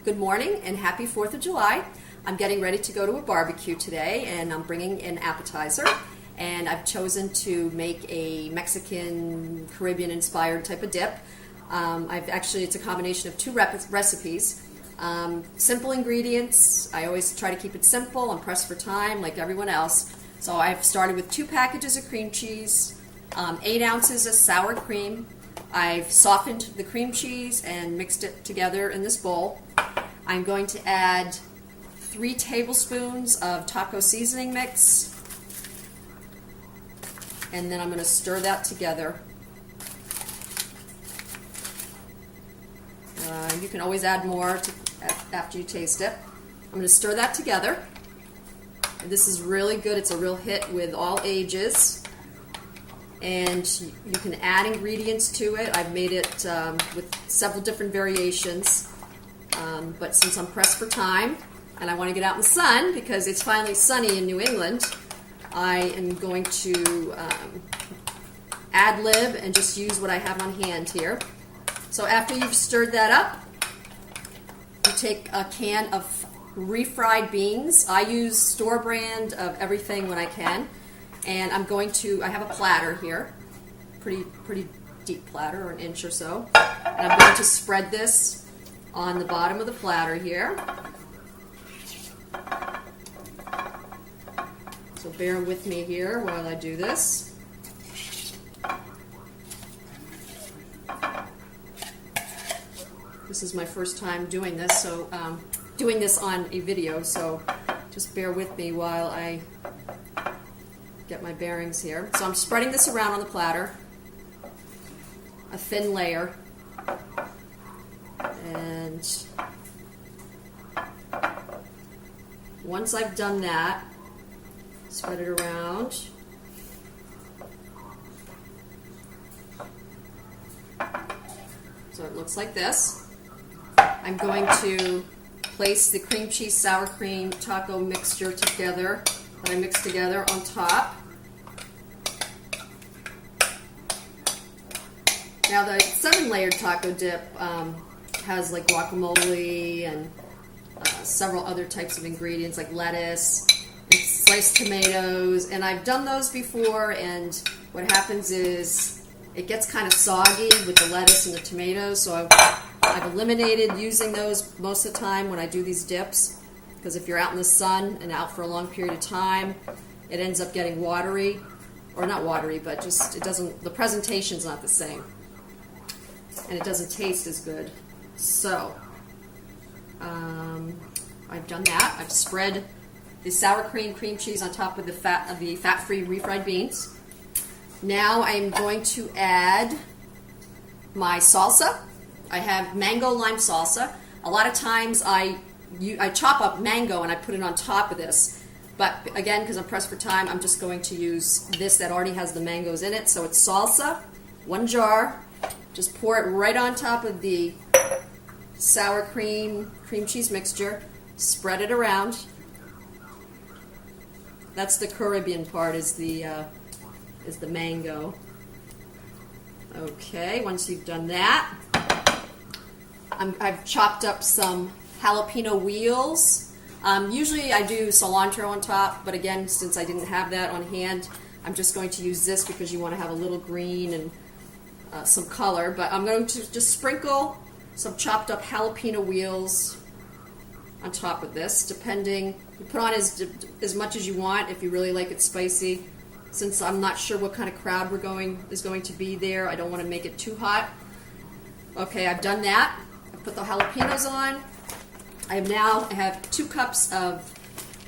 Good morning and happy 4th of July. I'm getting ready to go to a barbecue today and I'm bringing an appetizer, and I've chosen to make a Mexican Caribbean inspired type of dip. It's a combination of two recipes. Simple ingredients. I always try to keep it simple. I'm pressed for time like everyone else. So I've started with 2 packages of cream cheese, 8 ounces of sour cream. I've softened the cream cheese and mixed it together in this bowl. I'm going to add 3 tablespoons of taco seasoning mix, and then I'm going to stir that together. You can always add more after you taste it. I'm going to stir that together. And this is really good. It's a real hit with all ages. And you can add ingredients to it. I've made it with several different variations. But since I'm pressed for time and I want to get out in the sun because it's finally sunny in New England, I am going to ad-lib and just use what I have on hand here. So after you've stirred that up, you take a can of refried beans. I use store brand of everything when I can. And I have a platter here, pretty deep platter, or an inch or so. And I'm going to spread this on the bottom of the platter here. So bear with me here while I do this. This is my first time doing this, so doing this on a video, so just bear with me while I get my bearings here. So I'm spreading this around on the platter, a thin layer, and once I've done that, spread it around. So it looks like this. I'm going to place the cream cheese, sour cream, taco mixture together that I mixed together on top. Now the 7-layered taco dip has like guacomole and several other types of ingredients like lettuce and sliced tomatoes, and I've done those before, and what happens is it gets kind of soggy with the lettuce and the tomatoes, so I've eliminated using those most of the time when I do these dips, because if you're out in the sun and out for a long period of time, it ends up getting watery, or not watery, but just the presentation's not the same, and it doesn't taste as good. So I've done that. I've spread the sour cream cheese on top of the fat-free refried beans. Now I'm going to add my salsa. I have mango lime salsa. A lot of times I chop up mango and I put it on top of this. But again, because I'm pressed for time, I'm just going to use this that already has the mangoes in it. So it's salsa, 1 jar. Just pour it right on top of the sour cream cheese mixture. Spread it around. That's the Caribbean part, is the mango. Okay, once you've done that, I've chopped up some jalapeno wheels. Usually I do cilantro on top, but again, since I didn't have that on hand, I'm just going to use this because you want to have a little green and some color. But I'm going to just sprinkle some chopped up jalapeno wheels on top of this, depending. You put on as much as you want if you really like it spicy. Since I'm not sure what kind of crowd is going to be there, I don't want to make it too hot. Okay, I've done that. I put the jalapenos on. I have 2 cups of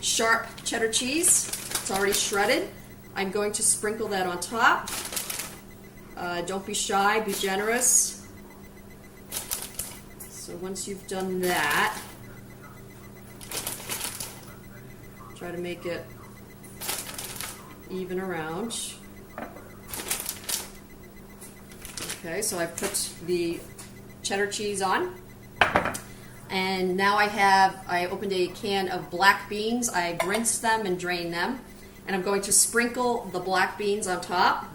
sharp cheddar cheese. It's already shredded. I'm going to sprinkle that on top. Don't be shy, be generous. So once you've done that, try to make it even around. Okay, so I've put the cheddar cheese on. And now I opened a can of black beans. I've rinsed them and drained them. And I'm going to sprinkle the black beans on top.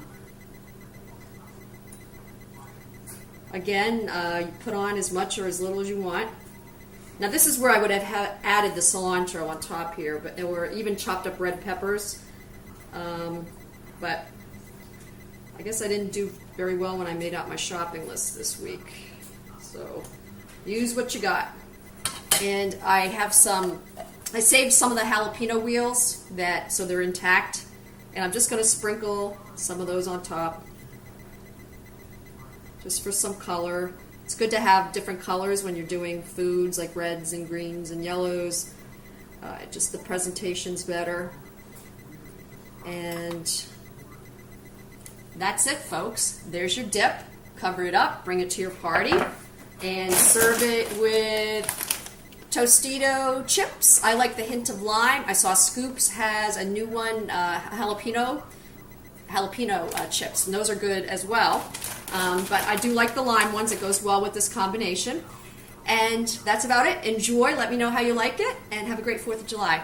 Again, you put on as much or as little as you want. Now this is where I would have added the cilantro on top here, but or even chopped up red peppers. But I guess I didn't do very well when I made out my shopping list this week. So use what you got. And I saved some of the jalapeno wheels so they're intact. And I'm just going to sprinkle some of those on top, just for some color. It's good to have different colors when you're doing foods, like reds and greens and yellows. Just the presentation's better. And that's it, folks. There's your dip. Cover it up, bring it to your party, and serve it with Tostito chips. I like the hint of lime. I saw Scoops has a new one, jalapeno chips, and those are good as well. But I do like the lime ones. It goes well with this combination. And that's about it. Enjoy. Let me know how you like it, and have a great 4th of July.